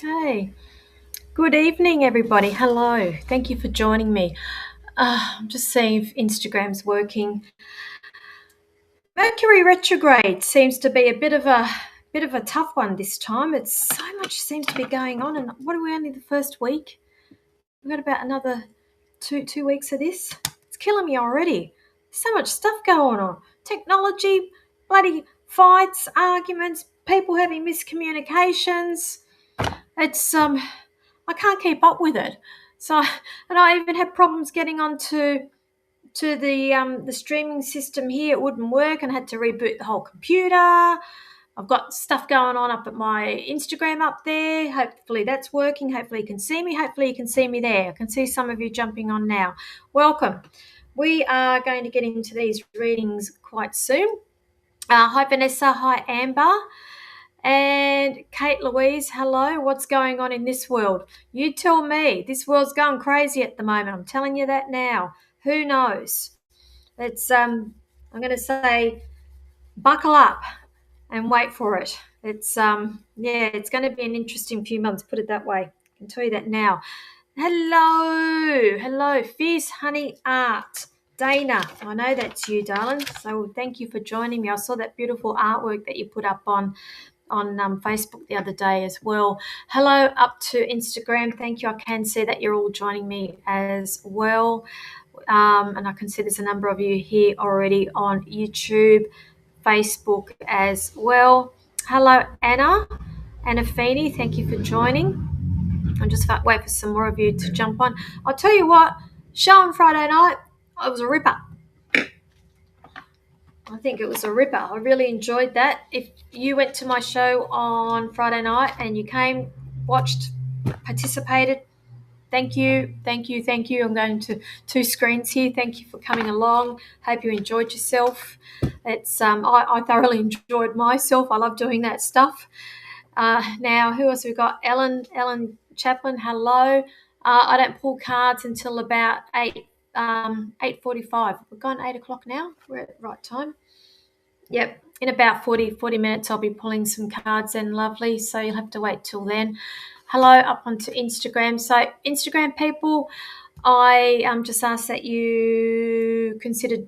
Okay. Good evening, everybody. Hello. Thank you for joining me. I'm just seeing if Instagram's working. Mercury retrograde seems to be a bit of a tough one this time. It's so much seems to be going on, and what are we only the first week? We've got about another two weeks of this. It's killing me already. So much stuff going on. Technology, bloody fights, arguments, people having miscommunications. It's I can't keep up with it. So, and I even had problems getting onto the streaming system here. It wouldn't work, and I had to reboot the whole computer. I've got stuff going on up at my Instagram up there. Hopefully that's working. Hopefully you can see me. Hopefully you can see me there. I can see some of you jumping on now. Welcome. We are going to get into these readings quite soon. Hi Vanessa. Hi Amber. And Kate Louise, hello. What's going on in this world? You tell me. This world's going crazy at the moment. I'm telling you that now. Who knows? It's I'm going to say buckle up and wait for it. It's it's going to be an interesting few months, put it that way. I can tell you that now. Hello, Fierce Honey Art. Dana, I know that's you, darling. So thank you for joining me. I saw that beautiful artwork that you put up on Facebook the other day as well. Hello up to Instagram. Thank you. I can see that you're all joining me as well. And I can see there's a number of you here already on YouTube, Facebook as well. Hello, Anna Feeney. Thank you for joining. I'm just wait for some more of you to jump on. I'll tell you what, show on Friday night, it was a ripper. I think it was a ripper. I really enjoyed that. If you went to my show on Friday night and you came, watched, participated, thank you. I'm going to two screens here. Thank you for coming along. Hope you enjoyed yourself. It's I thoroughly enjoyed myself. I love doing that stuff. Now, who else have we got? Ellen Chaplin, hello. I don't pull cards until about 8:45. We're going 8 o'clock now. We're at the right time. Yep, in about 40 minutes I'll be pulling some cards in, lovely. So you'll have to wait till then. Hello, up onto Instagram. So Instagram people, I just ask that you consider,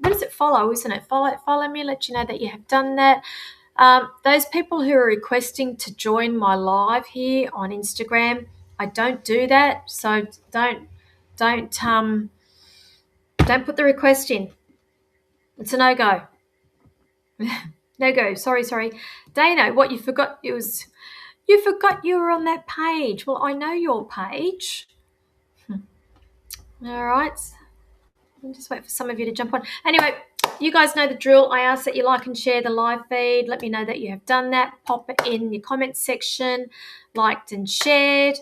what is it, follow, isn't it? Follow me, let you know that you have done that. Those people who are requesting to join my live here on Instagram, I don't do that. So don't put the request in. It's a no-go. No-go. Sorry. Dana, what you forgot? You forgot you were on that page. Well, I know your page. All right. I'll just wait for some of you to jump on. Anyway, you guys know the drill. I ask that you like and share the live feed. Let me know that you have done that. Pop it in your comment section, liked and shared,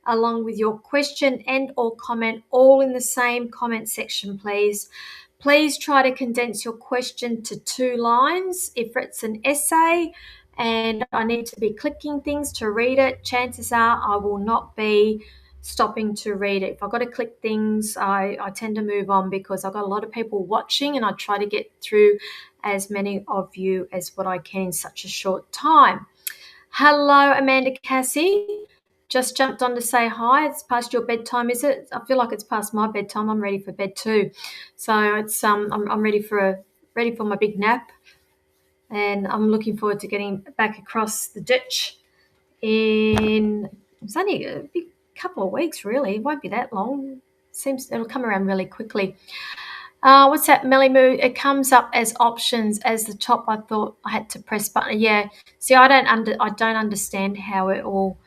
along with your question and or comment, all in the same comment section, please. Please try to condense your question to 2 lines. If it's an essay and I need to be clicking things to read it, chances are I will not be stopping to read it. If I've got to click things, I tend to move on because I've got a lot of people watching and I try to get through as many of you as what I can in such a short time. Hello, Amanda Cassie. Just jumped on to say hi. It's past your bedtime, is it? I feel like it's past my bedtime. I'm ready for bed too. So it's I'm ready for my big nap, and I'm looking forward to getting back across the ditch it's only a big couple of weeks, really. It won't be that long. Seems it'll come around really quickly. What's that, Melly Moo? It comes up as options as the top. I thought I had to press button. Yeah. See, I don't understand how it all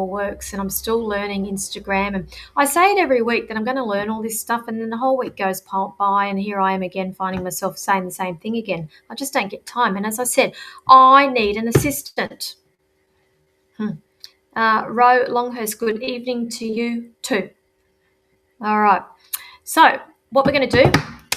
works, and I'm still learning Instagram. And I say it every week that I'm going to learn all this stuff, and then the whole week goes by, and here I am again finding myself saying the same thing again. I just don't get time. And as I said, I need an assistant. Ro Longhurst, good evening to you too. All right. So what we're going to do,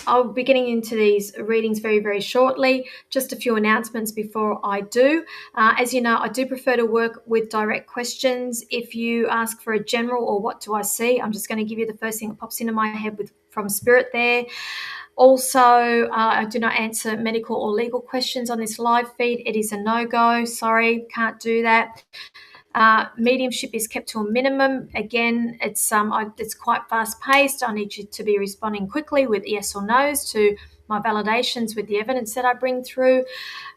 I'll be getting into these readings very, very shortly. Just a few announcements before I do. As you know, I do prefer to work with direct questions. If you ask for a general or what do I see, I'm just going to give you the first thing that pops into my head from Spirit there. Also, I do not answer medical or legal questions on this live feed. It is a no-go. Sorry, can't do that. Mediumship is kept to a minimum. Again, it's quite fast-paced. I need you to be responding quickly with yes or no's to my validations with the evidence that I bring through.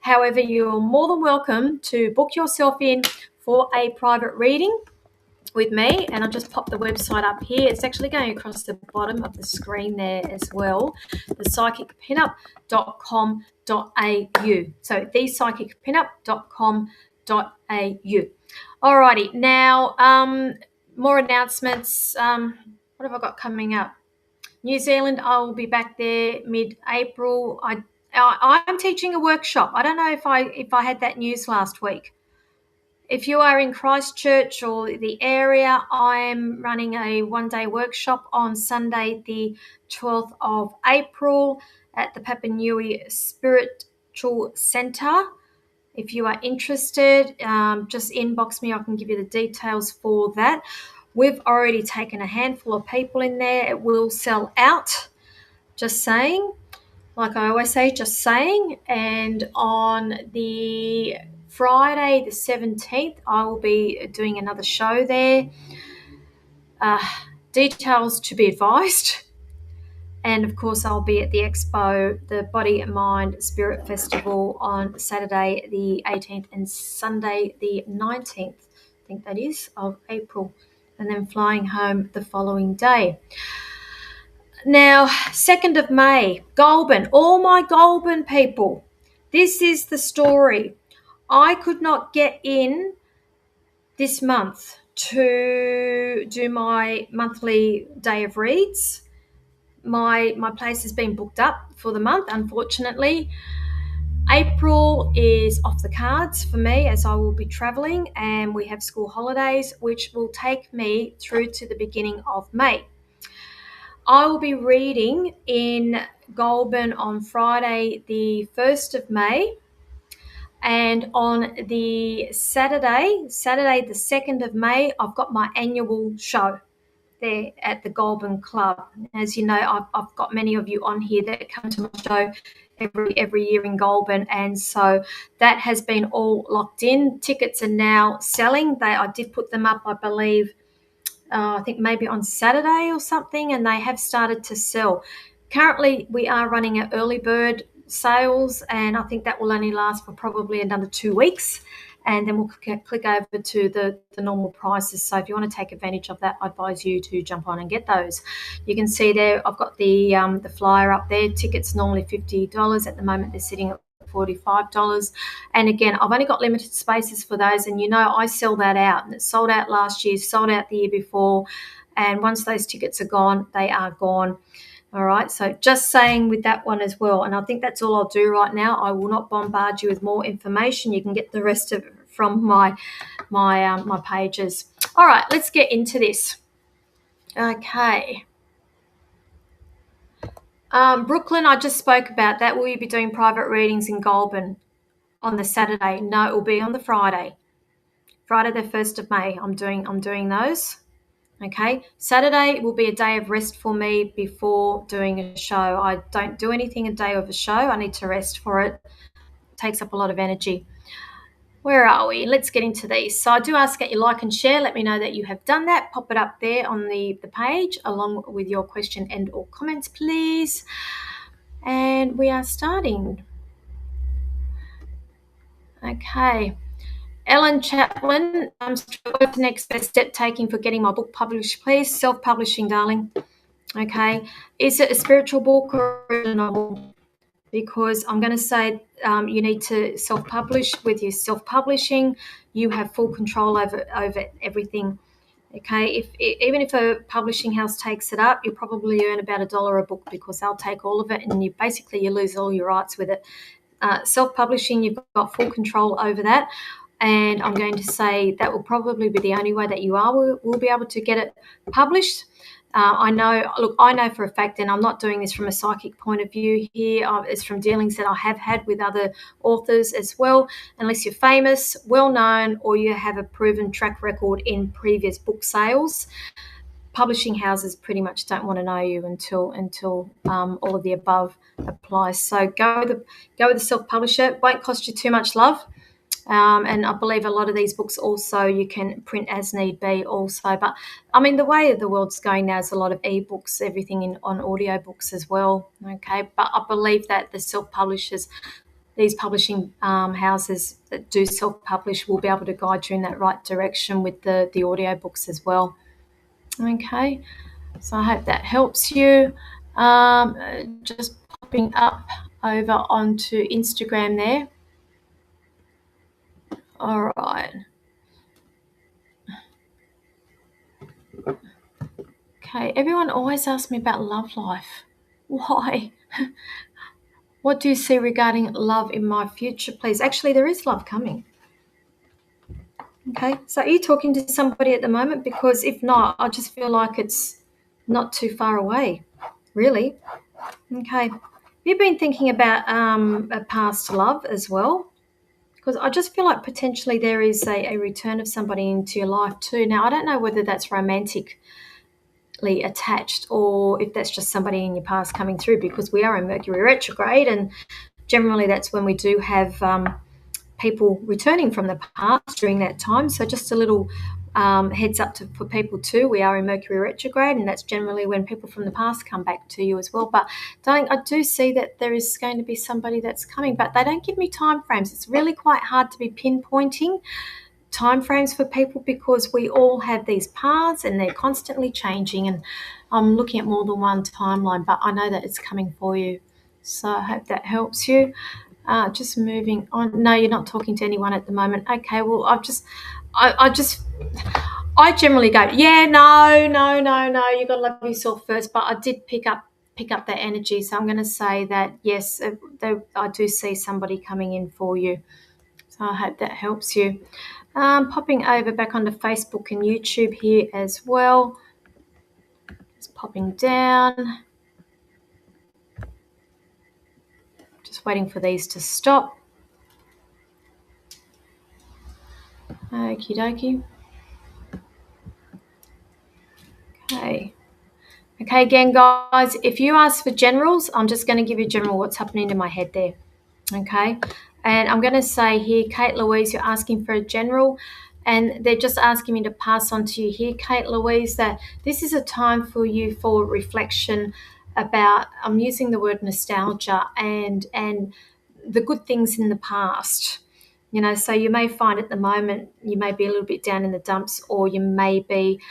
However, you're more than welcome to book yourself in for a private reading with me, and I'll just pop the website up here. It's actually going across the bottom of the screen there as well, thepsychicpinup.com.au. So thepsychicpinup.com.au. Alrighty, now more announcements. What have I got coming up? New Zealand, I will be back there mid-April. I'm teaching a workshop. I don't know if I had that news last week. If you are in Christchurch or the area, I'm running a one-day workshop on Sunday, the 12th of April at the Papanui Spiritual Centre. If you are interested, just inbox me. I can give you the details for that. We've already taken a handful of people in there. It will sell out. Just saying. Like I always say, just saying. And on the Friday the 17th, I will be doing another show there. Details to be advised. And of course, I'll be at the Expo, the Body, Mind, Spirit Festival on Saturday the 18th and Sunday the 19th, I think that is, of April. And then flying home the following day. Now, 2nd of May, Goulburn, all my Goulburn people, this is the story. I could not get in this month to do my monthly day of reads. My place has been booked up for the month, unfortunately. April is off the cards for me as I will be travelling, and we have school holidays, which will take me through to the beginning of May. I will be reading in Goulburn on Friday, the 1st of May, and on the Saturday, the 2nd of May, I've got my annual show there at the Goulburn Club. As you know, I've got many of you on here that come to my show every year in Goulburn, and so that has been all locked in. Tickets are now selling. I did put them up, I believe, I think maybe on Saturday or something, and they have started to sell. Currently, we are running an early bird sales, and I think that will only last for probably another 2 weeks, and then we'll click over to the normal prices. So if you want to take advantage of that, I advise you to jump on and get those. You can see there, I've got the flyer up there. Tickets normally $50. At the moment, they're sitting at $45. And again, I've only got limited spaces for those, and I sell that out, and it sold out last year, sold out the year before, and once those tickets are gone, they are gone. All right, so just saying with that one as well, and I think that's all I'll do right now. I will not bombard you with more information. You can get the rest of it from my pages. All right, let's get into this. Okay. Brooklyn, I just spoke about that. Will you be doing private readings in Goulburn on the Saturday? No, it will be on the Friday the 1st of May. I'm doing those. Okay, Saturday will be a day of rest for me before doing a show. I don't do anything a day of a show. I need to rest for it. It takes up a lot of energy. Where are we? Let's get into these. So I do ask that you like and share. Let me know that you have done that. Pop it up there on the page along with your question and or comments, please. And we are starting. Okay. Ellen Chaplin, what's the next best step taking for getting my book published, please? Self-publishing, darling. Okay. Is it a spiritual book or a novel? Because I'm going to say you need to self-publish. With your self-publishing, you have full control over everything. Okay. Even if a publishing house takes it up, you probably earn about $1 a book because they'll take all of it, and you lose all your rights with it. Self-publishing, you've got full control over that. And I'm going to say that will probably be the only way that you will be able to get it published. I know for a fact, and I'm not doing this from a psychic point of view here, it's from dealings that I have had with other authors as well. Unless you're famous, well-known, or you have a proven track record in previous book sales, publishing houses pretty much don't want to know you until all of the above applies. So go with the self-publisher. It won't cost you too much, love. And I believe a lot of these books also you can print as need be also. But I mean, the way the world's going now is a lot of ebooks, everything on audiobooks as well. Okay, but I believe that the self-publishers, these publishing houses that do self-publish, will be able to guide you in that right direction with the audiobooks as well. Okay, so I hope that helps you. Just popping up over onto Instagram there. All right. Okay, everyone always asks me about love life. Why? What do you see regarding love in my future, please? Actually, there is love coming. Okay, so are you talking to somebody at the moment? Because if not, I just feel like it's not too far away, really. Okay, have you been thinking about a past love as well? Because I just feel like potentially there is a return of somebody into your life too. Now, I don't know whether that's romantically attached or if that's just somebody in your past coming through, because we are in Mercury retrograde, and generally that's when we do have people returning from the past during that time. So just a little heads up for people too. We are in Mercury retrograde, and that's generally when people from the past come back to you as well. But darling, I do see that there is going to be somebody that's coming, but they don't give me time frames. It's really quite hard to be pinpointing time frames for people because we all have these paths and they're constantly changing, and I'm looking at more than one timeline, but I know that it's coming for you. So I hope that helps you. Just moving on. No, you're not talking to anyone at the moment. Okay, well, I generally go, yeah, no, you got to love yourself first. But I did pick up that energy, so I'm going to say that yes, I do see somebody coming in for you. So I hope that helps you. Popping over back onto Facebook and YouTube here as well. Just popping down. Just waiting for these to stop. Okie dokie. Okay. Okay, again, guys, if you ask for generals, I'm just going to give you general what's happening in my head there. Okay. And I'm going to say here, Kate Louise, you're asking for a general. And they're just asking me to pass on to you here, Kate Louise, that this is a time for you for reflection about, I'm using the word nostalgia and the good things in the past. You know, so you may find at the moment you may be a little bit down in the dumps, or you may be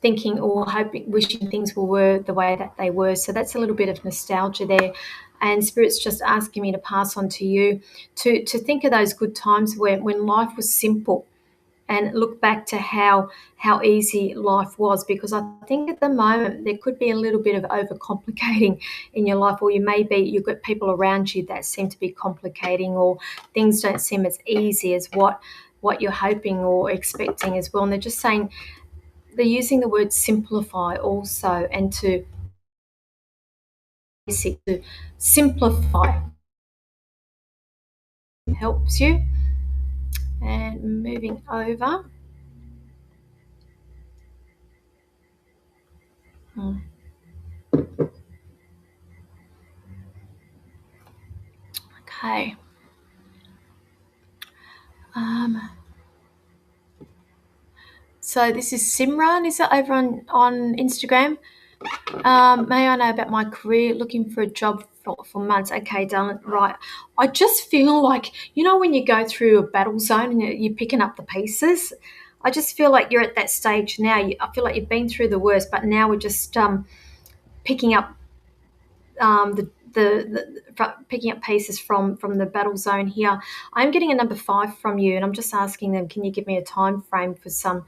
thinking or hoping, wishing things were the way that they were. So that's a little bit of nostalgia there. And Spirit's just asking me to pass on to you to think of those good times when life was simple, and look back to how easy life was, because I think at the moment there could be a little bit of overcomplicating in your life, or you've got people around you that seem to be complicating, or things don't seem as easy as what you're hoping or expecting as well. And they're just saying, they're using the word simplify also, and to simplify helps you. And moving over. Okay. So this is Simran, is it, over on Instagram? May I know about my career, looking for a job for months. Okay, darling, right. I just feel like, you know, when you go through a battle zone and you're picking up the pieces, I just feel like you're at that stage now. I feel like you've been through the worst, but now we're just picking up picking up pieces from the battle zone here. I'm getting a number 5 from you, and I'm just asking them, can you give me a time frame for some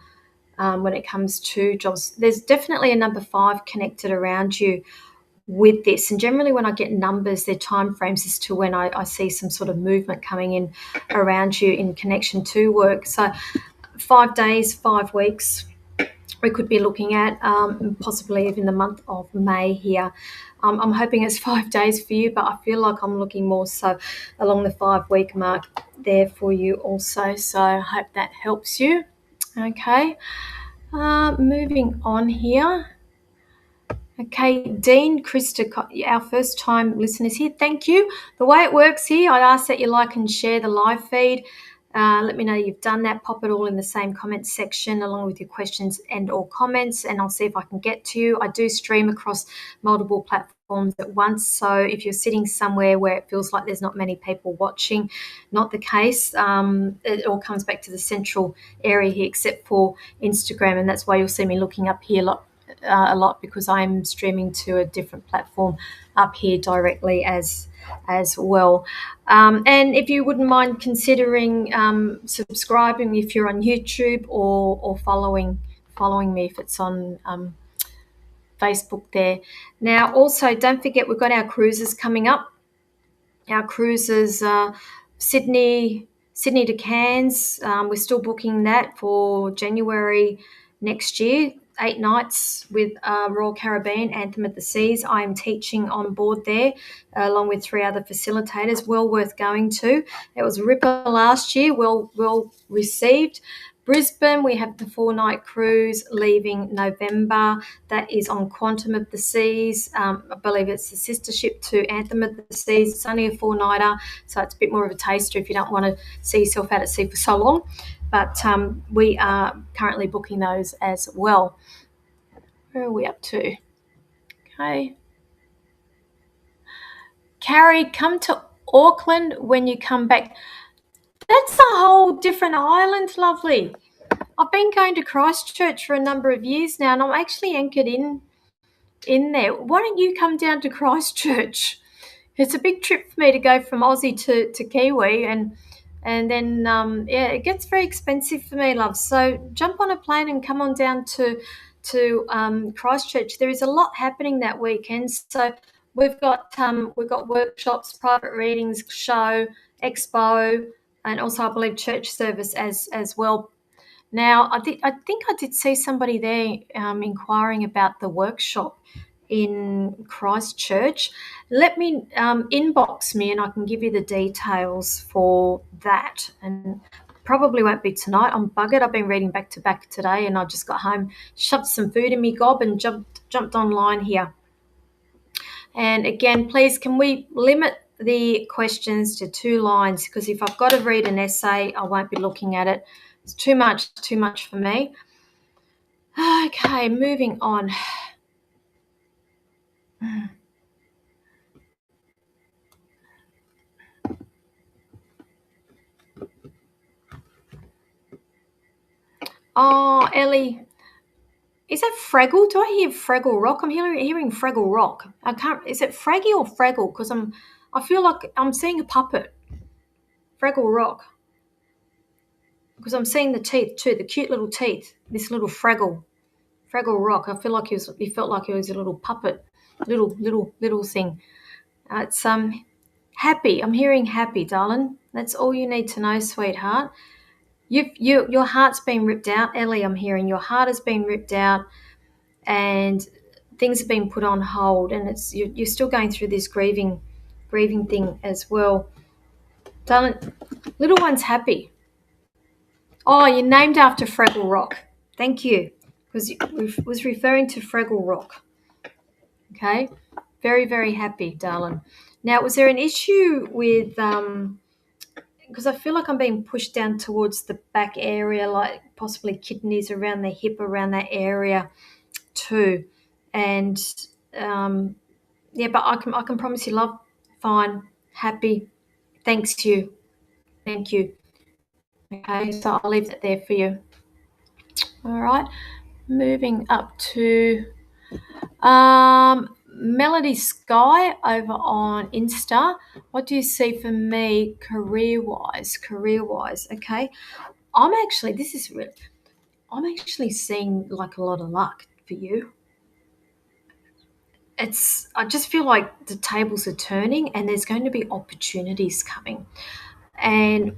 when it comes to jobs? There's definitely a number 5 connected around you with this, and generally when I get numbers, they're time frames as to when I see some sort of movement coming in around you in connection to work. So 5 days, 5 weeks we could be looking at, possibly even the month of May here. I'm hoping it's 5 days for you, but I feel like I'm looking more so along the 5-week mark there for you also. So I hope that helps you. Okay. Moving on here. Okay, Dean, Krista, our first time listeners here, thank you. The way it works here, I ask that you like and share the live feed. Let me know you've done that. Pop it all in the same comment section along with your questions and or comments, and I'll see if I can get to you. I do stream across multiple platforms at once, so if you're sitting somewhere where it feels like there's not many people watching, not the case. It all comes back to the central area here except for Instagram, and that's why you'll see me looking up here a lot because I'm streaming to a different platform up here directly as well. And if you wouldn't mind considering subscribing if you're on YouTube or following me if it's on Facebook there. Now, also don't forget we've got our cruises coming up. Our cruises, Sydney to Cairns. We're still booking that for January next year. 8 nights with Royal Caribbean, Anthem of the Seas. I am teaching on board there along with 3 other facilitators. Well worth going to. It was a ripper last year, well received. Brisbane, we have the 4-night cruise leaving November. That is on Quantum of the Seas. I believe it's the sister ship to Anthem of the Seas. It's only a 4-nighter, so it's a bit more of a taster if you don't want to see yourself out at sea for so long. But we are currently booking those as well. Where are we up to? Okay. Carrie, come to Auckland when you come back. That's a whole different island, lovely. I've been going to Christchurch for a number of years now, and I'm actually anchored in there. Why don't you come down to Christchurch? It's a big trip for me to go from Aussie to Kiwi, and then it gets very expensive for me, love. So jump on a plane and come on down to Christchurch. There is a lot happening that weekend. So we've got workshops, private readings, show, expo, and also I believe church service as well. Now I think I did see somebody there inquiring about the workshop in Christchurch. Let me inbox me and I can give you the details for that. And probably won't be tonight. I'm buggered. I've been reading back to back today, and I just got home, shoved some food in me gob, and jumped online here. And again, please, can we limit the questions to 2 lines? Because if I've got to read an essay, I won't be looking at it. It's too much for me. Okay, moving on. Oh, Ellie, is that Fraggle? Do I hear Fraggle Rock? I'm hearing Fraggle Rock. I can't. Is it Fraggy or Fraggle? Because I feel like I'm seeing a puppet. Fraggle Rock. Because I'm seeing the teeth too, the cute little teeth. This little Fraggle Rock. I feel like he felt like he was a little puppet, little thing. It's happy. I'm hearing happy, darling. That's all you need to know, sweetheart. Your heart's been ripped out, Ellie. I'm hearing your heart has been ripped out, and things have been put on hold, and you're still going through this grieving thing as well, darling. Little one's happy. Oh, you're named after Fraggle Rock. Thank you, because it was referring to Fraggle Rock. Okay, very, very happy, darling. Now, was there an issue with because I feel like I'm being pushed down towards the back area, like possibly kidneys around the hip, around that area too. And but I can promise you, love, fine, happy, thank you. Okay, so I'll leave that there for you. All right, moving up to Melody Sky over on Insta. What do you see for me career-wise? Okay. I'm actually seeing like a lot of luck for you. I just feel like the tables are turning and there's going to be opportunities coming. And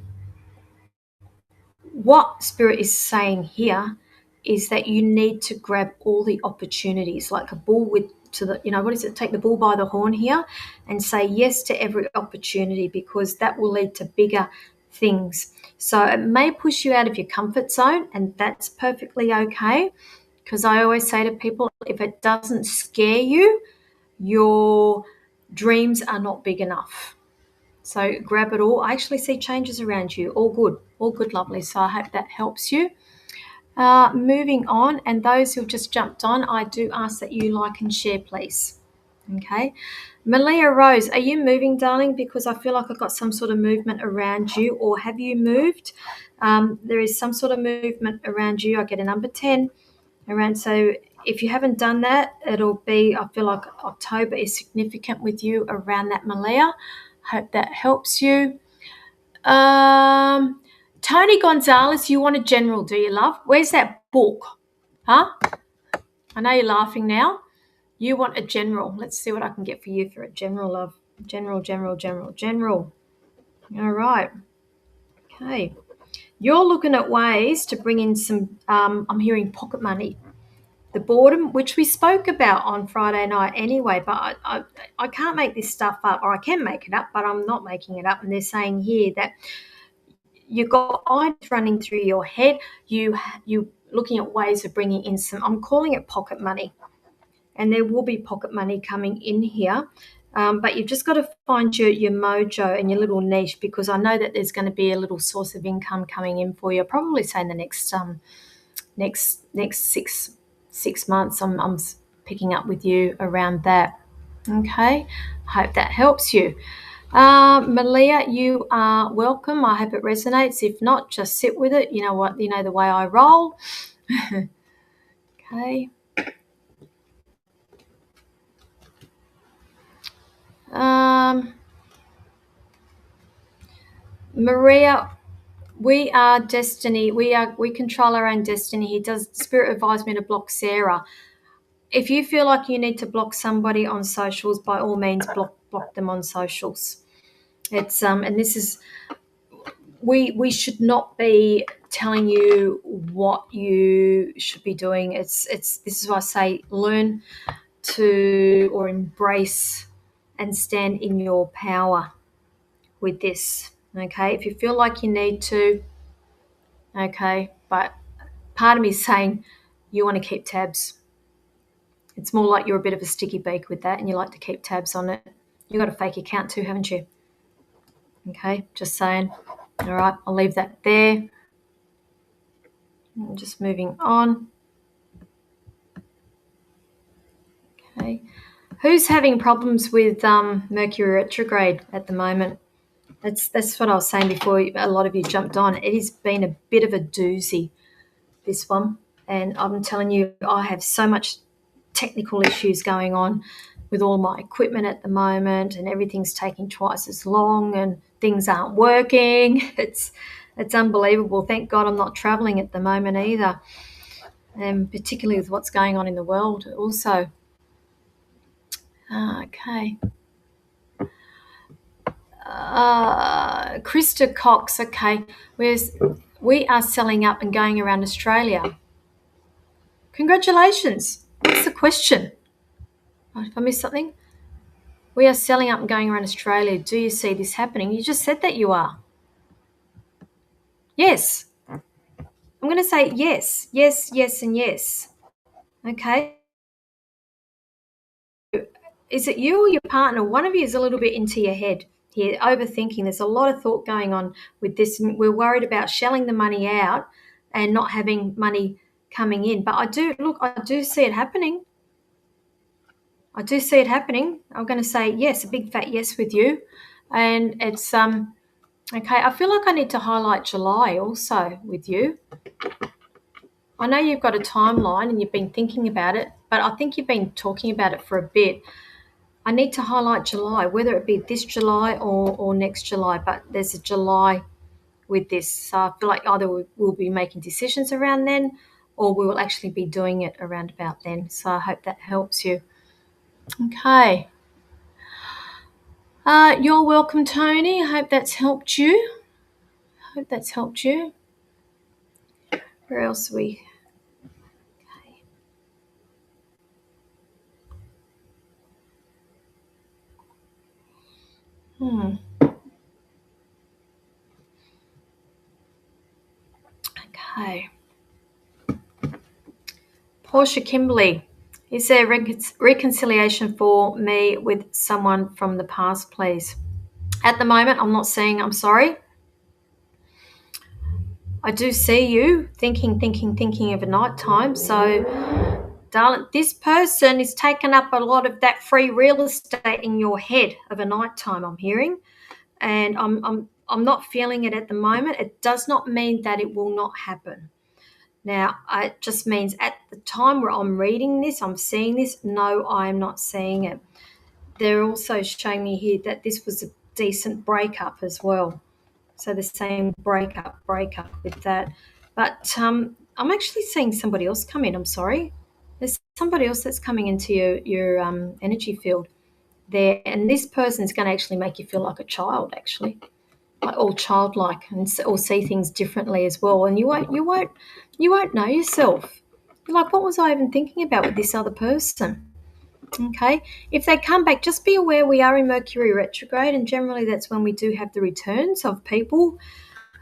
what Spirit is saying here is that you need to grab all the opportunities, like a bull take the bull by the horn here and say yes to every opportunity, because that will lead to bigger things. So it may push you out of your comfort zone, and that's perfectly okay, because I always say to people, if it doesn't scare you, your dreams are not big enough. So grab it all. I actually see changes around you. All good, lovely. So I hope that helps you. Moving on, and those who've just jumped on, I do ask that you like and share, please. Okay. Malia Rose, are you moving, darling? Because I feel like I've got some sort of movement around you, or have you moved? There is some sort of movement around you. I get a number 10 around. So if you haven't done that, it'll be, I feel like October is significant with you around that, Malia. Hope that helps you. Tony Gonzalez, you want a general, do you, love? Where's that book? Huh? I know you're laughing now. You want a general. Let's see what I can get for you for a general, love. General. All right. Okay. You're looking at ways to bring in some, I'm hearing pocket money. The boredom, which we spoke about on Friday night anyway, but I can't make this stuff up, or I can make it up, but I'm not making it up. And they're saying here that you've got ideas running through your head. You looking at ways of bringing in some, I'm calling it pocket money. And there will be pocket money coming in here. But you've just got to find your mojo and your little niche, because I know that there's going to be a little source of income coming in for you. I'll probably say in the next 6 months. I'm picking up with you around that. Okay, hope that helps you. Malia, you are welcome. I hope it resonates. If not, just sit with it. You know what? You know the way I roll. Okay. Maria, we are destiny. We control our own destiny. He does. Spirit advised me to block Sarah. If you feel like you need to block somebody on socials, by all means block them on socials. It's and this is, we should not be telling you what you should be doing. It's this is why I say learn to, or embrace and stand in your power with this. Okay, if you feel like you need to, okay, but part of me is saying you want to keep tabs. It's more like you're a bit of a sticky beak with that, and you like to keep tabs on it. You've got a fake account too, haven't you? Okay, just saying. All right, I'll leave that there. I'm just moving on. Okay, who's having problems with Mercury retrograde at the moment? That's what I was saying before a lot of you jumped on. It has been a bit of a doozy, this one. And I'm telling you, I have so much technical issues going on with all my equipment at the moment, and everything's taking twice as long, and things aren't working. It's unbelievable. Thank God I'm not traveling at the moment either, and particularly with what's going on in the world also. Okay. Krista Cox, okay. We are selling up and going around Australia. Congratulations. What's the question? If I missed something? We are selling up and going around Australia. Do you see this happening? You just said that you are. Yes. I'm going to say yes, and yes. Okay. Is it you or your partner? One of you is a little bit into your head here, overthinking. There's a lot of thought going on with this. And we're worried about shelling the money out and not having money coming in. But I do see it happening. I'm going to say yes, a big fat yes with you. And it's okay. I feel like I need to highlight July also with you. I know you've got a timeline and you've been thinking about it, but I think you've been talking about it for a bit. I need to highlight July, whether it be this July or next July, but there's a July with this. So I feel like either we'll be making decisions around then, or we will actually be doing it around about then. So I hope that helps you. Okay. You're welcome, Tony. I hope that's helped you. Where else are we? Okay. Portia Kimberly, is there reconciliation for me with someone from the past, please? At the moment, I'm not saying I'm sorry. I do see you thinking of a night time. So, darling, this person is taking up a lot of that free real estate in your head of a night time, I'm hearing. And I'm not feeling it at the moment. It does not mean that it will not happen. Now, it just means at the time where I'm reading this, I'm seeing this. No, I'm not seeing it. They're also showing me here that this was a decent breakup as well. So the same breakup with that. But I'm actually seeing somebody else come in. I'm sorry. There's somebody else that's coming into your energy field there. And this person is going to actually make you feel like a child, actually. Like all childlike, or see things differently as well. And you won't know yourself. You're like, what was I even thinking about with this other person? Okay, if they come back, just be aware we are in Mercury retrograde, and generally that's when we do have the returns of people,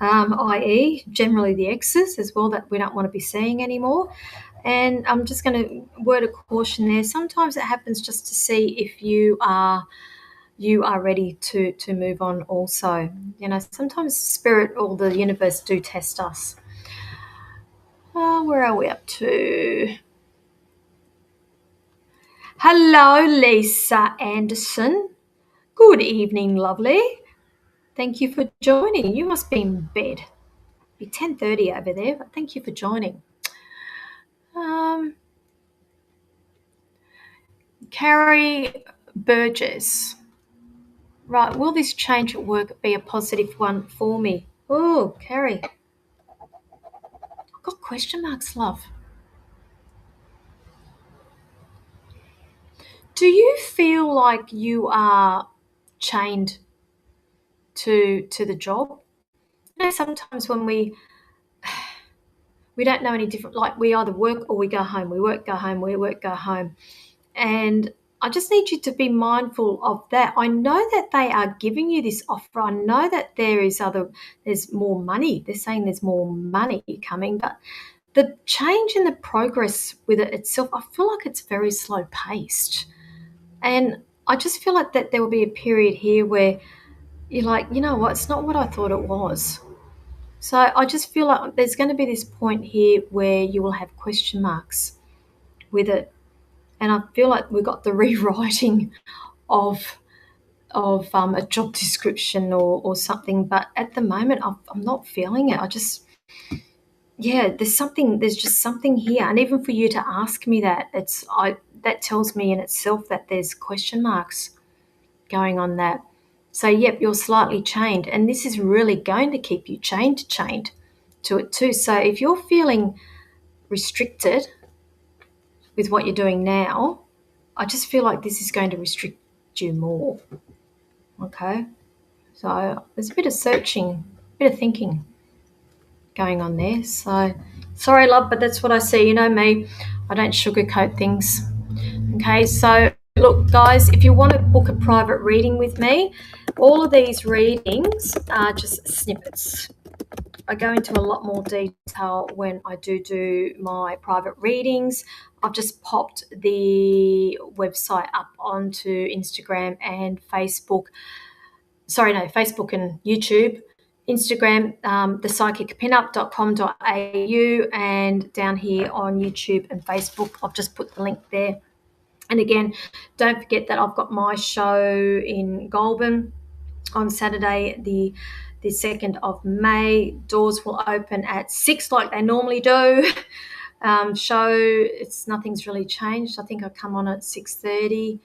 i.e. generally the exes as well, that we don't want to be seeing anymore. And I'm just going to word a caution there. Sometimes it happens just to see if you are ready to move on also. Sometimes spirit or the universe do test us. Where are we up to? Hello, Lisa Anderson. Good evening, lovely. Thank you for joining. You must be in bed. It'll be 10:30 over there, but thank you for joining. Carrie Burgess. Right, will this change at work be a positive one for me? Oh, Carrie. I've got question marks, love. Do you feel like you are chained to the job? Sometimes when we don't know any different, like we either work or we go home, we work, go home, we work, go home. And I just need you to be mindful of that. I know that they are giving you this offer. I know that there's more money. They're saying there's more money coming, but the change in the progress with it itself, I feel like it's very slow paced. And I just feel like that there will be a period here where you're like, you know what, it's not what I thought it was. So I just feel like there's going to be this point here where you will have question marks with it. And I feel like we got the rewriting of a job description or something. But at the moment, I'm not feeling it. There's just something here. And even for you to ask me that, that tells me in itself that there's question marks going on that. So, yep, you're slightly chained. And this is really going to keep you chained to it too. So if you're feeling restricted with what you're doing now, I just feel like this is going to restrict you more. Okay? So there's a bit of searching, a bit of thinking going on there. So sorry, love, but that's what I see. You know me, I don't sugarcoat things. Okay, so look, guys, if you want to book a private reading with me, all of these readings are just snippets. I go into a lot more detail when I do my private readings. I've just popped the website up onto Instagram and Facebook. Facebook and YouTube. Instagram, thepsychicpinup.com.au, and down here on YouTube and Facebook, I've just put the link there. And again, don't forget that I've got my show in Goulburn on Saturday, the 2nd of May. Doors will open at 6 like they normally do. Nothing's really changed. I think I come on at 6:30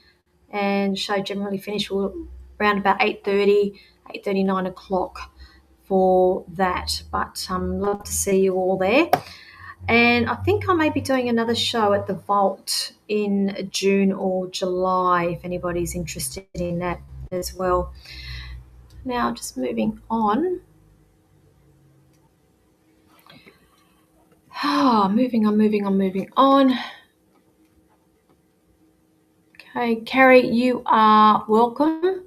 and show generally finish around about 8:30, 9 o'clock for that. But love to see you all there. And I think I may be doing another show at the Vault in June or July, if anybody's interested in that as well. Now, just moving on. Moving on. Okay, Carrie, you are welcome.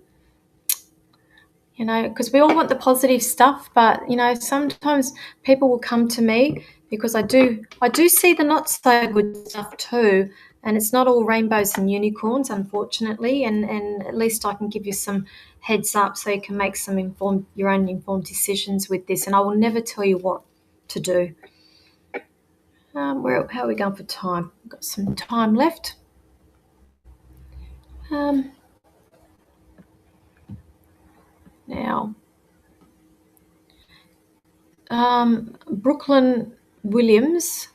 Because we all want the positive stuff, but, sometimes people will come to me because I do see the not so good stuff too, and it's not all rainbows and unicorns, unfortunately. And at least I can give you some heads up so you can make some your own informed decisions with this. And I will never tell you what to do. How are we going for time? We've got some time left. Now, Brooklyn Williams,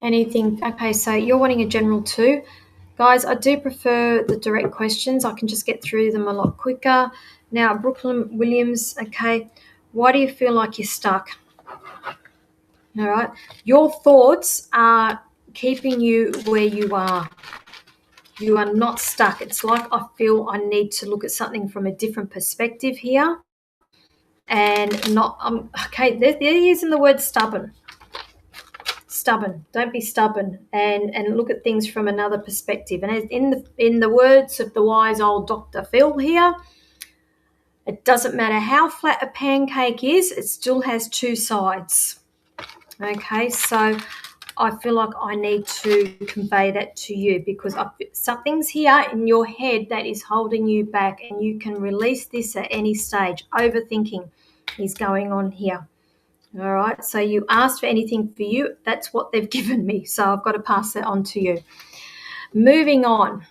anything? Okay, so you're wanting a general too. Guys, I do prefer the direct questions. I can just get through them a lot quicker. Now, Brooklyn Williams, okay, why do you feel like you're stuck? All right, your thoughts are keeping you where you are. You are not stuck. It's like I feel I need to look at something from a different perspective here. And not okay, they're using the word stubborn. Don't be stubborn, and look at things from another perspective. And in the words of the wise old Dr. Phil here, it doesn't matter how flat a pancake is, it still has two sides. Okay, so I feel like I need to convey that to you, because something's here in your head that is holding you back, and you can release this at any stage. Overthinking is going on here. All right, so you asked for anything for you. That's what they've given me, so I've got to pass that on to you. Moving on.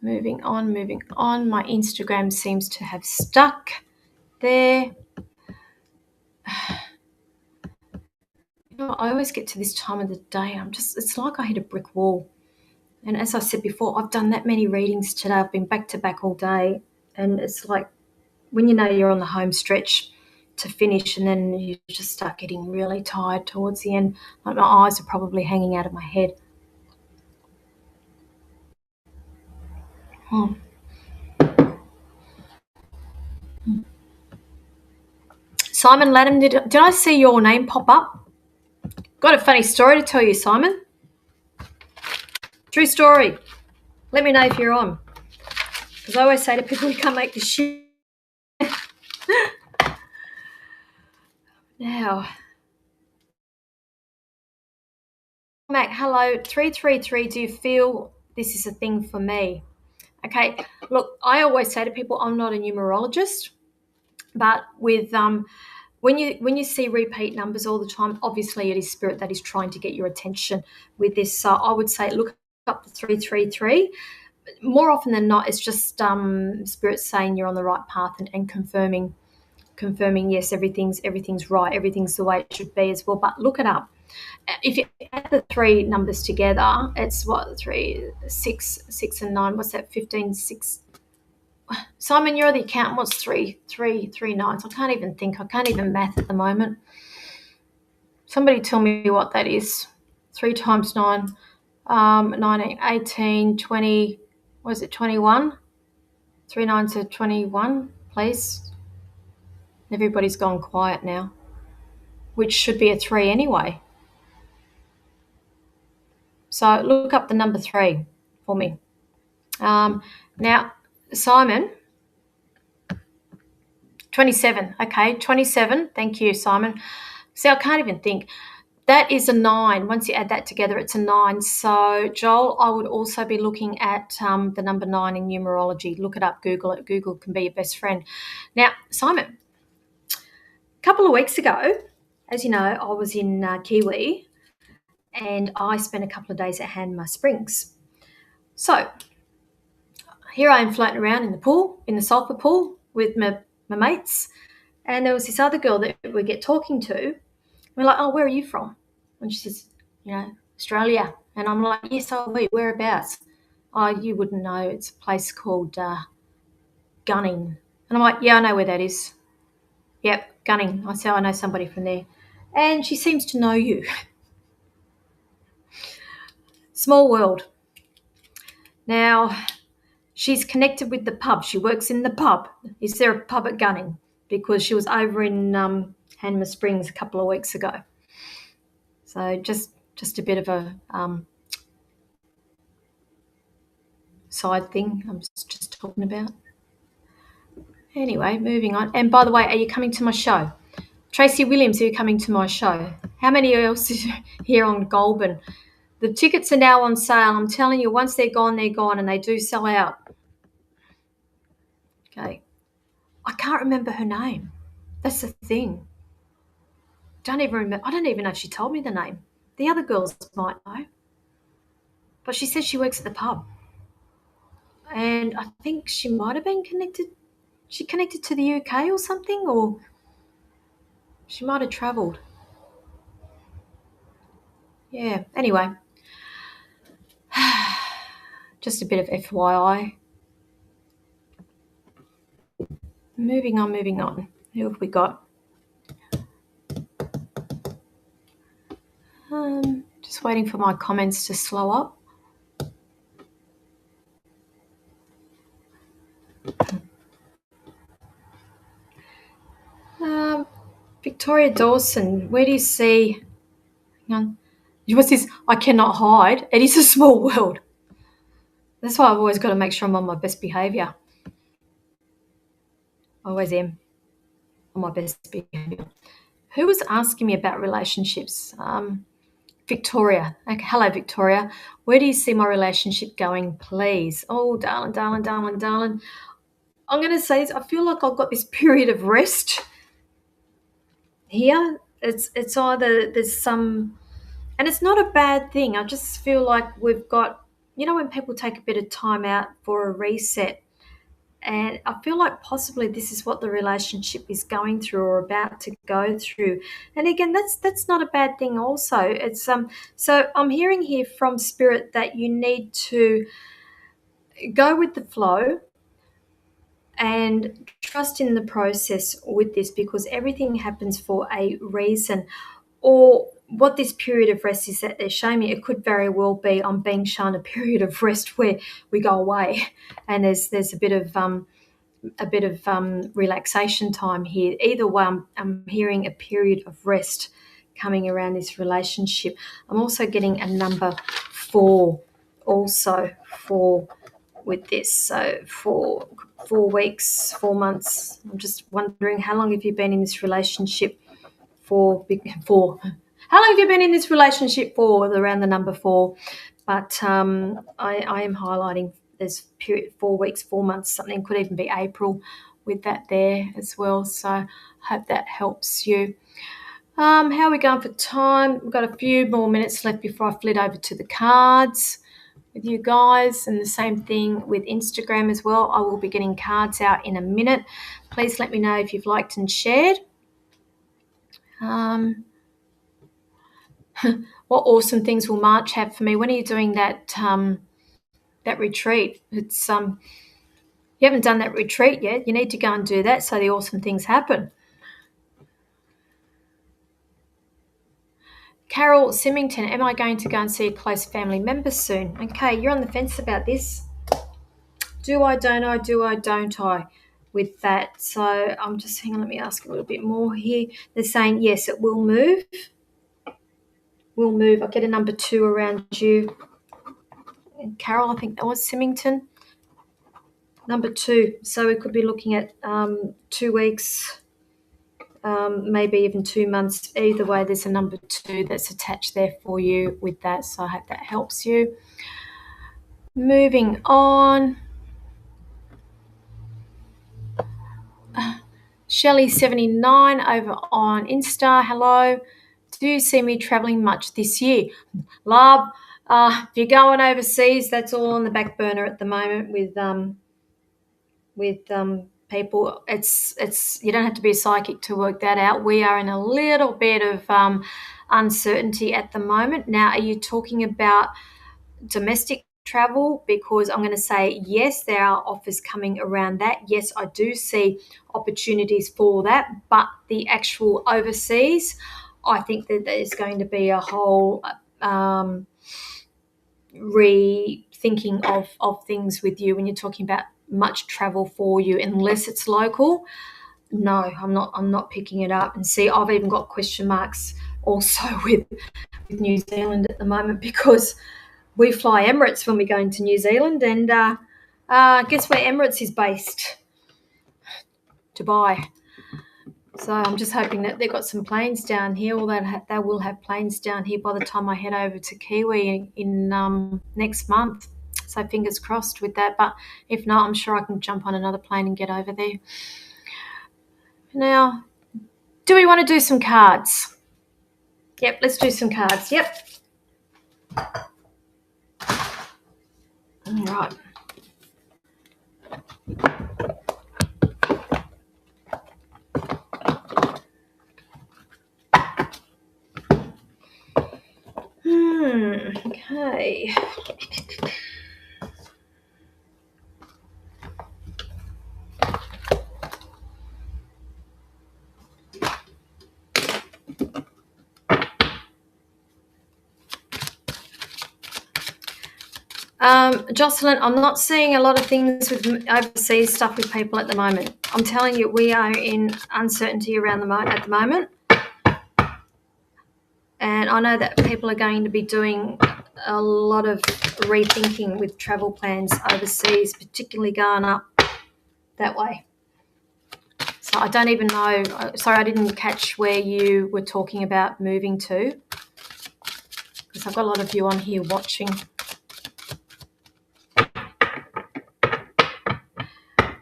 Moving on. My Instagram seems to have stuck there. I always get to this time of the day, it's like I hit a brick wall. And as I said before, I've done that many readings today. I've been back to back all day, and it's like when you know you're on the home stretch to finish, and then you just start getting really tired towards the end. Like my eyes are probably hanging out of my head. Simon Latham, did I see your name pop up? Got a funny story to tell you, Simon. True story. Let me know if you're on. Because I always say to people, you can't make this shit. Now, Mac, hello. 333, do you feel this is a thing for me? Okay, look, I always say to people, I'm not a numerologist, but with when you see repeat numbers all the time, obviously it is spirit that is trying to get your attention with this. So I would say look up the 333. More often than not, it's just spirit saying you're on the right path, and confirming yes, everything's right, everything's the way it should be as well. But look it up. If you add the three numbers together, it's what, 3, 6, and 9. What's that? 15, 6. Simon, you're the accountant. What's 3 nines? I can't even think. I can't even math at the moment. Somebody tell me what that is. 3 times 9, 19, 18, 20. What is it? 21. 3 nines are 21. Please. Everybody's gone quiet now, which should be a 3 anyway. So look up the number 3 for me. Now, Simon, 27. Okay, 27. Thank you, Simon. See, I can't even think. That is a 9. Once you add that together, it's a 9. So, Joel, I would also be looking at the number 9 in numerology. Look it up, Google it. Google can be your best friend. Now, Simon, a couple of weeks ago, as you know, I was in Kiwi, and I spent a couple of days at Hanmer Springs. So, here I am floating around in the pool, in the sulphur pool, with my mates, and there was this other girl that we get talking to. We're like, oh, where are you from? And she says, Australia. And I'm like, yes, are we? Whereabouts? Oh, you wouldn't know. It's a place called Gunning. And I'm like, yeah, I know where that is. Yep, Gunning. I said, I know somebody from there. And she seems to know you. Small world. Now, she's connected with the pub. She works in the pub. Is there a pub at Gunning? Because she was over in Hanmer Springs a couple of weeks ago. So just a bit of a side thing I'm just talking about. Anyway, moving on. And by the way, are you coming to my show? Tracy Williams, are you coming to my show? How many else is here on Goulburn? The tickets are now on sale. I'm telling you, once they're gone, and they do sell out. Okay. I can't remember her name. That's the thing. Don't even remember. I don't even know if she told me the name. The other girls might know. But she said she works at the pub. And I think she might have been connected. She connected to the UK or something, or she might have travelled. Yeah, anyway. Just a bit of FYI. Moving on. Who have we got? Just waiting for my comments to slow up. Victoria Dawson, where do you see? Hang on. What's this? I cannot hide. It is a small world. That's why I've always got to make sure I'm on my best behaviour. I always am on my best behaviour. Who was asking me about relationships? Victoria. Okay, hello, Victoria. Where do you see my relationship going, please? Oh, darling. I'm going to say this. I feel like I've got this period of rest here. It's either there's some, and it's not a bad thing. I just feel like we've got, when people take a bit of time out for a reset, and I feel like possibly this is what the relationship is going through or about to go through. And again, that's not a bad thing also. It's so I'm hearing here from Spirit that you need to go with the flow and trust in the process with this, because everything happens for a reason. Or what this period of rest is that they're showing me, it could very well be I'm being shown a period of rest where we go away and there's a bit of relaxation time here. Either way, I'm hearing a period of rest coming around this relationship. I'm also getting a number 4 also for with this. So for 4 weeks, 4 months. I'm just wondering, how long have you been in this relationship for? How long have you been in this relationship for? Around the number 4. But I am highlighting there's period 4 weeks, 4 months, something could even be April with that there as well. So I hope that helps you. How are we going for time? We've got a few more minutes left before I flit over to the cards with you guys, and the same thing with Instagram as well. I will be getting cards out in a minute. Please let me know if you've liked and shared. What awesome things will March have for me? When are you doing that that retreat? It's you haven't done that retreat yet. You need to go and do that so the awesome things happen. Carol Symington, am I going to go and see a close family member soon? Okay, you're on the fence about this. Do I, don't I with that? So I'm just, hang on, let me ask a little bit more here. They're saying, yes, it will move. Will move. I get a number 2 around you. And Carol, I think that was Symington. Number 2. So we could be looking at 2 weeks, maybe even 2 months. Either way, there's a number 2 that's attached there for you with that. So I hope that helps you. Moving on. Shelley79 over on Insta. Hello. Do you see me traveling much this year? Love, if you're going overseas, that's all on the back burner at the moment with people. It's you don't have to be a psychic to work that out. We are in a little bit of uncertainty at the moment. Now, are you talking about domestic travel? Because I'm going to say yes, there are offers coming around that. Yes, I do see opportunities for that, but the actual overseas, I think that there's going to be a whole rethinking of things with you when you're talking about much travel for you, unless it's local. No, I'm not picking it up. And see, I've even got question marks also with New Zealand at the moment, because we fly Emirates when we go into New Zealand, and guess where Emirates is based? Dubai. So I'm just hoping that they've got some planes down here, or they will have planes down here by the time I head over to Kiwi in next month. So fingers crossed with that. But if not, I'm sure I can jump on another plane and get over there. Now, do we want to do some cards? Yep, let's do some cards. Yep. All right. Okay. Jocelyn, I'm not seeing a lot of things with overseas stuff with people at the moment. I'm telling you, we are in uncertainty around at the moment. And I know that people are going to be doing a lot of rethinking with travel plans overseas, particularly going up that way. So I don't even know. Sorry, I didn't catch where you were talking about moving to, because I've got a lot of you on here watching.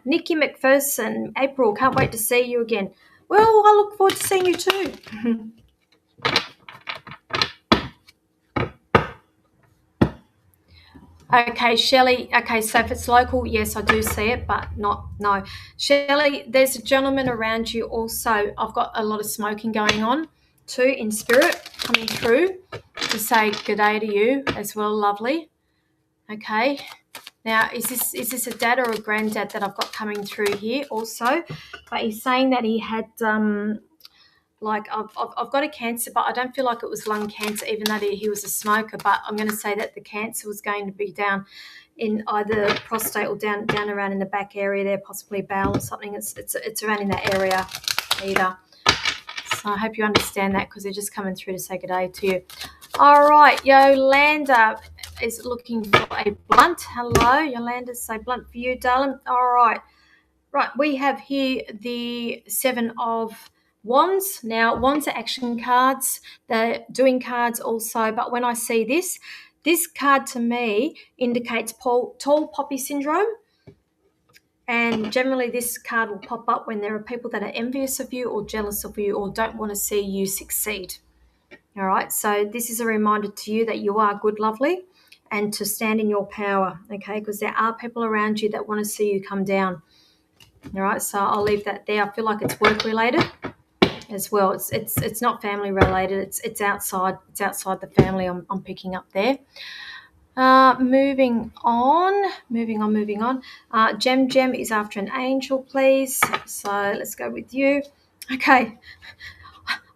Nikki McPherson, April, can't wait to see you again. Well, I look forward to seeing you too. Okay, Shelley. Okay, so if it's local, yes, I do see it, but no. Shelley, there's a gentleman around you also. I've got a lot of smoking going on too in spirit coming through to say good day to you as well, lovely. Okay. Now, is this a dad or a granddad that I've got coming through here also? But he's saying that he had I've got a cancer, but I don't feel like it was lung cancer, even though he was a smoker. But I'm going to say that the cancer was going to be down in either prostate or down around in the back area there, possibly bowel or something. It's around in that area either. So I hope you understand that, because they're just coming through to say good day to you. All right, Yolanda is looking for a blunt. Hello, Yolanda, say blunt for you, darling. All right. Right, we have here the 7 of Wands. Now, Wands are action cards. They're doing cards also, but when I see this card to me indicates tall poppy syndrome. And generally this card will pop up when there are people that are envious of you or jealous of you or don't want to see you succeed. All right, so this is a reminder to you that you are good, lovely, and to stand in your power, okay, because there are people around you that want to see you come down. All right, so I'll leave that there. I feel like it's work related as well. It's not family related. It's outside. It's outside the family. I'm picking up there. Moving on. Gem is after an angel, please. So let's go with you. Okay.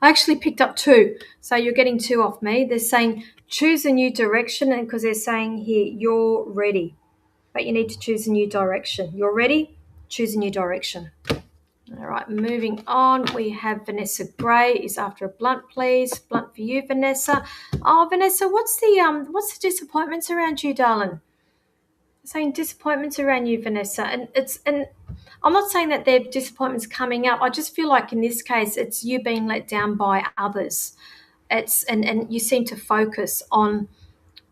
I actually picked up 2, so you're getting 2 off me. They're saying choose a new direction, and because they're saying here you're ready, but you need to choose a new direction. You're ready. Choose a new direction. All right, moving on. We have Vanessa Gray is after a blunt, please. Blunt for you, Vanessa. Oh, Vanessa, what's the disappointments around you, darling? Saying disappointments around you, Vanessa, and I'm not saying that there are disappointments coming up. I just feel like in this case, it's you being let down by others. And you seem to focus on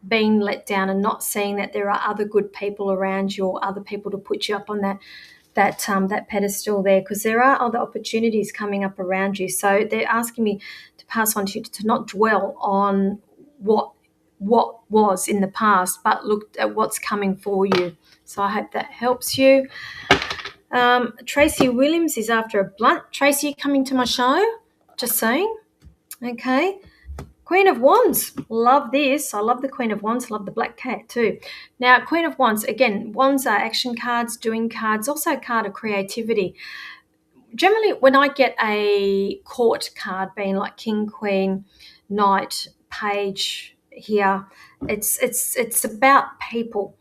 being let down and not seeing that there are other good people around you or other people to put you up on that pedestal there, because there are other opportunities coming up around you. So they're asking me to pass on to you to not dwell on what was in the past, but look at what's coming for you. So I hope that helps you. Tracy Williams is after a blunt. Tracy, you coming to my show? Just saying. Okay. Queen of Wands. Love this. I love the Queen of Wands. Love the black cat too. Now, Queen of Wands, again, Wands are action cards, doing cards, also a card of creativity. Generally, when I get a court card being like King, Queen, Knight, Page here, it's about people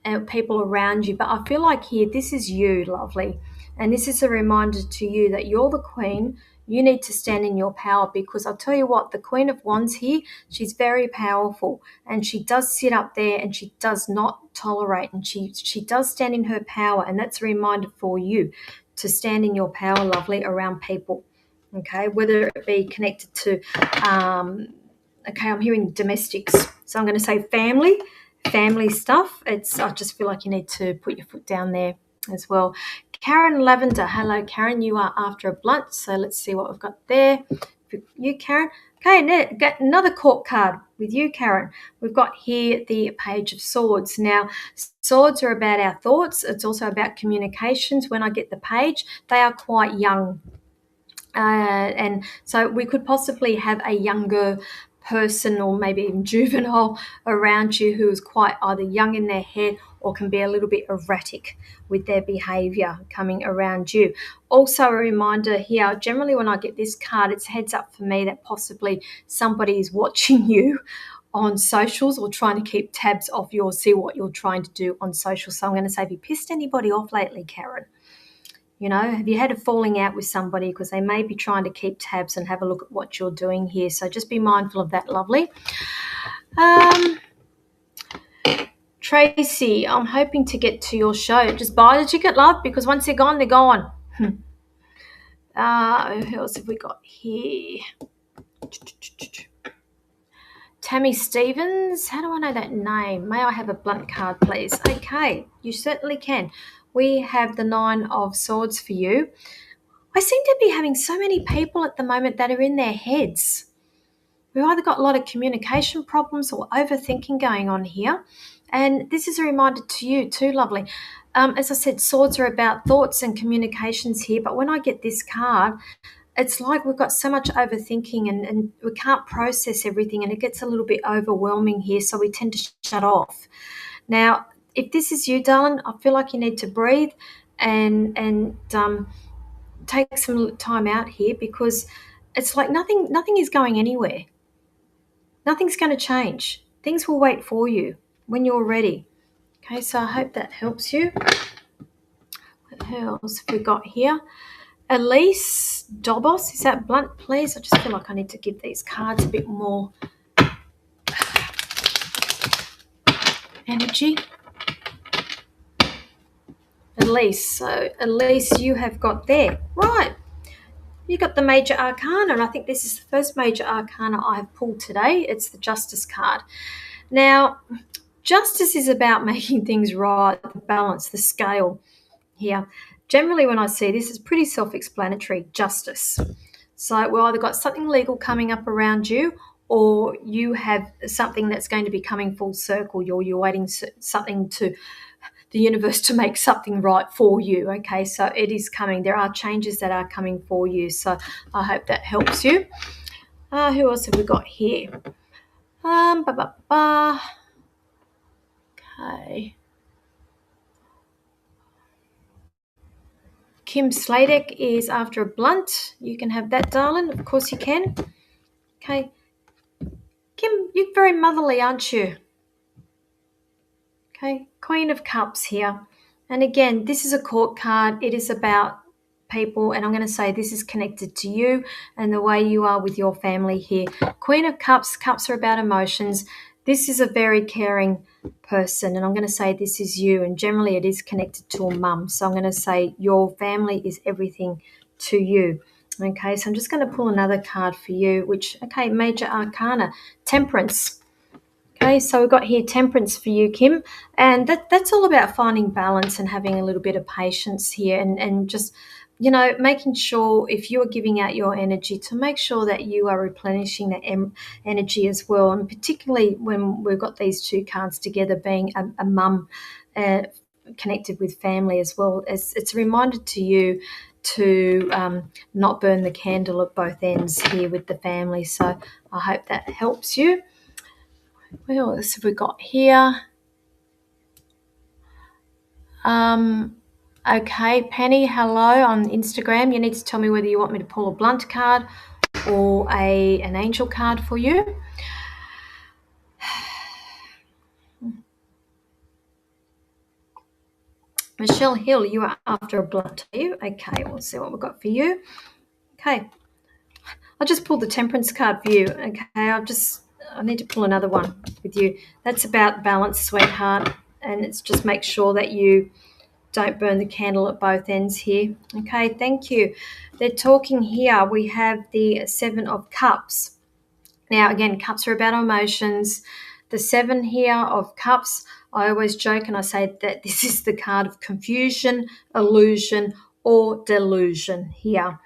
and people around you. But I feel like here, this is you, lovely. And this is a reminder to you that you're the queen. You need to stand in your power, because I'll tell you what, the Queen of Wands here, she's very powerful, and she does sit up there and she does not tolerate, and she does stand in her power, and that's a reminder for you to stand in your power, lovely, around people. Okay, whether it be connected to, okay, I'm hearing domestics. So I'm going to say family stuff. I just feel like you need to put your foot down there as well. Karen Lavender. Hello, Karen. You are after a blunt. So let's see what we've got there. You, Karen. Okay, get another court card with you, Karen. We've got here the Page of Swords. Now, swords are about our thoughts. It's also about communications. When I get the page, they are quite young. And so we could possibly have a younger person or maybe even juvenile around you who is quite either young in their head or can be a little bit erratic with their behavior coming around you. Also a reminder here, generally when I get this card, it's heads up for me that possibly somebody is watching you on socials or trying to keep tabs of you or see what you're trying to do on social. So I'm going to say, have you pissed anybody off lately, Karen? You know, have you had a falling out with somebody because they may be trying to keep tabs and have a look at what you're doing here. So just be mindful of that, lovely. Tracy, I'm hoping to get to your show. Just buy the ticket, love, because once they're gone, they're gone. Who else have we got here? Tammy Stevens. How do I know that name? May I have a blunt card, please? Okay, you certainly can. We have the 9 of Swords for you. I seem to be having so many people at the moment that are in their heads. We've either got a lot of communication problems or overthinking going on here. And this is a reminder to you too, lovely. As I said, swords are about thoughts and communications here. But when I get this card, it's like we've got so much overthinking and we can't process everything and it gets a little bit overwhelming here. So we tend to shut off. Now, if this is you, darling, I feel like you need to breathe and take some time out here because it's like nothing is going anywhere. Nothing's going to change. Things will wait for you when you're ready. Okay, so I hope that helps you. What else have we got here? Elise Dobos, is that blunt, please? I just feel like I need to give these cards a bit more energy. Elise, so Elise, you have got there. Right. You got the Major Arcana, and I think this is the first Major Arcana I have pulled today. It's the Justice card. Now, Justice is about making things right, the balance, the scale here. Generally, when I see this, it's pretty self-explanatory, justice. So we've either got something legal coming up around you or you have something that's going to be coming full circle. You're waiting something to the universe to make something right for you. Okay, so it is coming. There are changes that are coming for you. So I hope that helps you. Who else have we got here? Okay. Kim Sladek is after a blunt. You can have that, darling. Of course you can. Okay. Kim, you're very motherly, aren't you? Okay. Queen of Cups here. And again, this is a court card. It is about people, and I'm going to say this is connected to you and the way you are with your family here. Queen of Cups, cups are about emotions. This is a very caring person, and I'm going to say this is you, and generally it is connected to a mum. So I'm going to say your family is everything to you. Okay, so I'm just going to pull another card for you, which, okay, Major Arcana, Temperance. Okay, so we've got here Temperance for you, Kim, and that's all about finding balance and having a little bit of patience here and just, you know, making sure if you are giving out your energy to make sure that you are replenishing that energy as well, and particularly when we've got these two cards together being a mum connected with family as well. It's a reminder to you to not burn the candle at both ends here with the family. So I hope that helps you. What else have we got here? Okay, Penny, hello on Instagram. You need to tell me whether you want me to pull a blunt card or an angel card for you. Michelle Hill, you are after a blunt, are you? Okay, we'll see what we've got for you. Okay, I'll just pull the Temperance card for you. Okay, I need to pull another one with you. That's about balance, sweetheart, and it's just make sure that you don't burn the candle at both ends here. Okay, thank you. They're talking here. We have the Seven of Cups. Now, again, cups are about emotions. The Seven here of Cups, I always joke and I say that this is the card of confusion, illusion, or delusion here.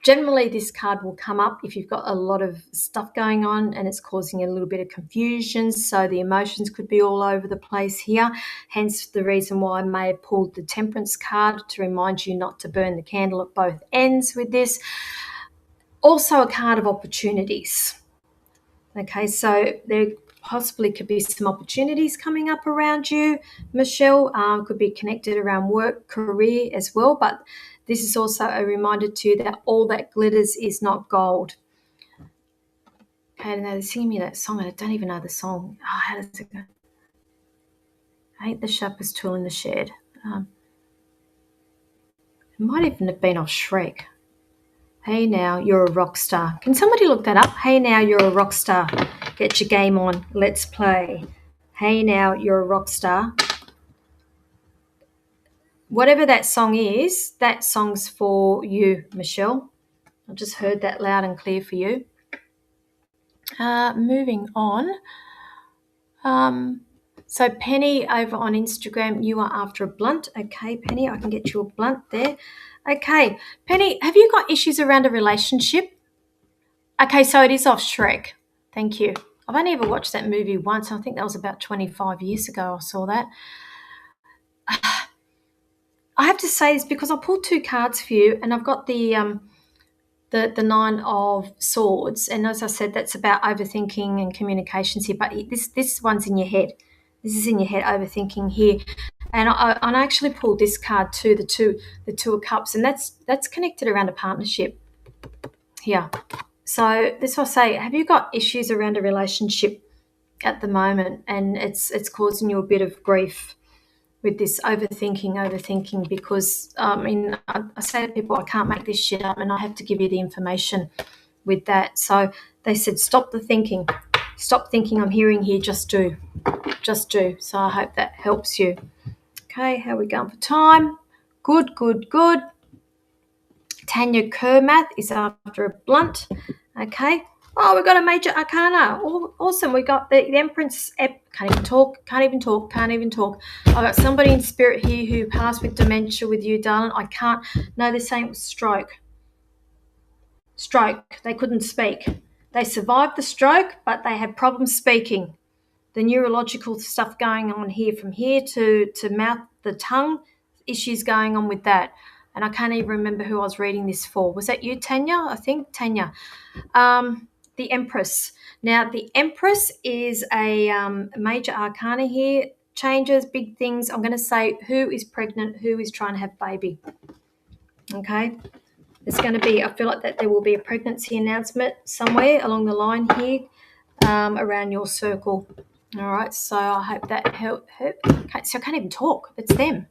Generally, this card will come up if you've got a lot of stuff going on and it's causing a little bit of confusion. So the emotions could be all over the place here. Hence the reason why I may have pulled the Temperance card to remind you not to burn the candle at both ends with this. Also a card of opportunities. Okay, so there possibly could be some opportunities coming up around you, Michelle. Could be connected around work, career as well, but this is also a reminder to you that all that glitters is not gold. Okay, now they're singing me that song and I don't even know the song. Oh, how does it go? I ain't the sharpest tool in the shed. It might even have been off Shrek. Hey now, you're a rock star. Can somebody look that up? Hey now, you're a rock star. Get your game on. Let's play. Hey now, you're a rock star. Whatever that song is, that song's for you, Michelle. I just heard that loud and clear for you. Moving on. So Penny over on Instagram, you are after a blunt. Okay, Penny, I can get you a blunt there. Okay, Penny, have you got issues around a relationship? Okay, so it is off Shrek. Thank you. I've only ever watched that movie once. I think that was about 25 years ago I saw that. I have to say this because I pulled two cards for you and I've got the Nine of Swords. And as I said, that's about overthinking and communications here. But this one's in your head. This is in your head, overthinking here. And I actually pulled this card too, the Two of Cups. And that's connected around a partnership here. So this will say, have you got issues around a relationship at the moment and it's causing you a bit of grief with this overthinking because, I say to people, I can't make this shit up and I have to give you the information with that. So they said, stop the thinking. Stop thinking, I'm hearing here, just do. Just do. So I hope that helps you. Okay, how are we going for time? Good. Tanya Kermath is after a blunt. Okay. Oh, we've got a major arcana. Awesome. We got the Empress. Can't even talk. I've got somebody in spirit here who passed with dementia with you, darling. I can't. No, they're saying it was stroke. Stroke. They couldn't speak. They survived the stroke, but they had problems speaking. The neurological stuff going on here from here to mouth, the tongue, issues going on with that. And I can't even remember who I was reading this for. Was that you, Tanya? I think, Tanya. The Empress. Now, the Empress is a major arcana here. Changes, big things. I'm going to say who is pregnant, who is trying to have baby. Okay? There's going to be, I feel like that there will be a pregnancy announcement somewhere along the line here around your circle. All right, so I hope that helped. Okay, so I can't even talk. It's them.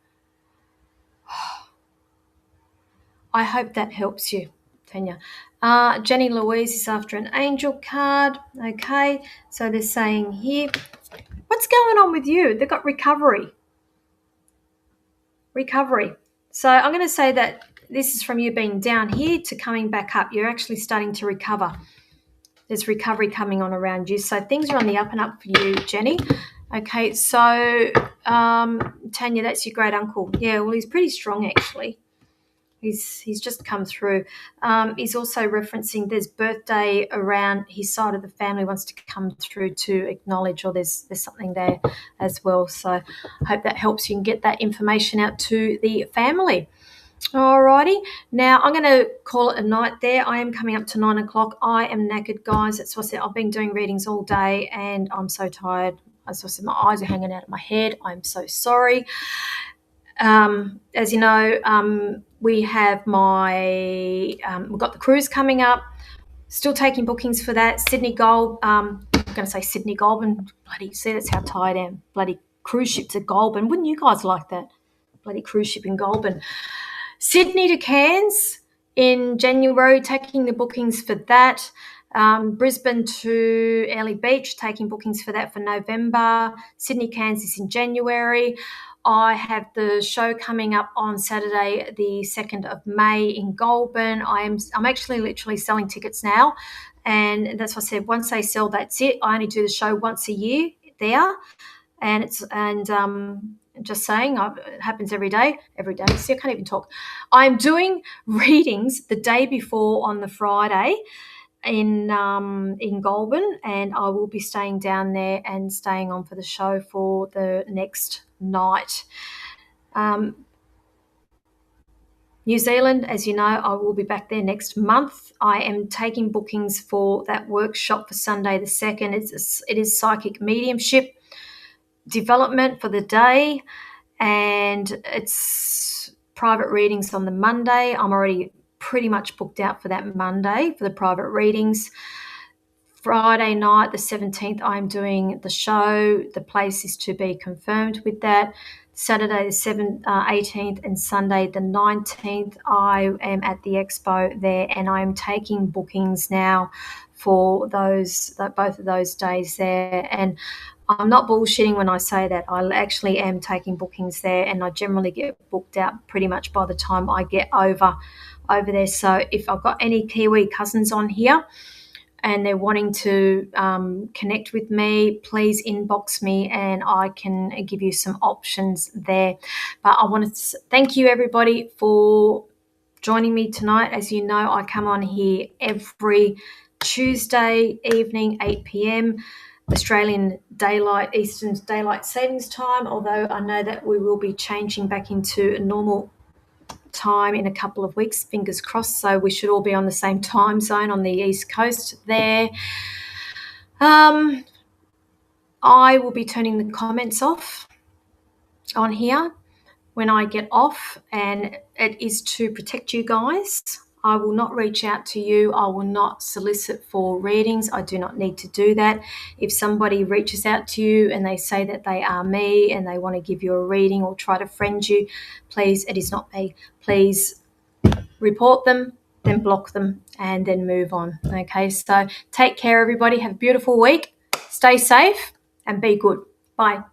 I hope that helps you, Tanya. Jenny Louise is after an angel card. Okay, so they're saying here, what's going on with you? They've got recovery. So I'm going to say that this is from you being down here to coming back up. You're actually starting to recover. There's recovery coming on around you. So things are on the up and up for you, Jenny. Okay, so Tanya, that's your great uncle. Yeah, well, he's pretty strong actually. He's just come through. He's also referencing there's birthday around his side of the family wants to come through to acknowledge, or there's something there as well. So I hope that helps you and get that information out to the family. Alrighty, now I'm going to call it a night there. I am coming up to 9 o'clock. I am knackered, guys. That's what I said. I've been doing readings all day and I'm so tired. As I said, my eyes are hanging out of my head. I'm so sorry. As you know, we have we've got the cruise coming up. Still taking bookings for that. Sydney Gold. I'm going to say Sydney Goulburn. Bloody, see, that's how tired I am. Bloody cruise ship to Goulburn. Wouldn't you guys like that? Bloody cruise ship in Goulburn. Sydney to Cairns in January, taking the bookings for that. Brisbane to Airlie Beach, taking bookings for that for November. Sydney, Kansas in January. I have the show coming up on Saturday, the 2nd of May in Goulburn. I'm actually literally selling tickets now, and that's what I said. Once they sell, that's it. I only do the show once a year there, and just saying, it happens every day. Every day. See, I can't even talk. I'm doing readings the day before on the Friday in Goulburn, and I will be staying down there and staying on for the show for the next night. New Zealand, as you know, I will be back there next month. I am taking bookings for that workshop for Sunday the 2nd. It is psychic mediumship development for the day, and it's private readings on the Monday. I'm already pretty much booked out for that Monday for the private readings. Friday night, the 17th, I'm doing the show. The place is to be confirmed with that. Saturday, the 18th, and Sunday, the 19th, I am at the expo there, and I'm taking bookings now for both of those days there. And I'm not bullshitting when I say that. I actually am taking bookings there, and I generally get booked out pretty much by the time I get over there. So if I've got any Kiwi cousins on here and they're wanting to connect with me, please inbox me and I can give you some options there. But I want to thank you, everybody, for joining me tonight. As you know, I come on here every Tuesday evening, 8 p.m. Australian Eastern Daylight Savings Time, although I know that we will be changing back into a normal time in a couple of weeks, fingers crossed, so we should all be on the same time zone on the East Coast there. I will be turning the comments off on here when I get off, and it is to protect you guys. I will not reach out to you. I will not solicit for readings. I do not need to do that. If somebody reaches out to you and they say that they are me and they want to give you a reading or try to friend you, please, it is not me. Please report them, then block them, and then move on. Okay, so take care, everybody. Have a beautiful week. Stay safe and be good. Bye.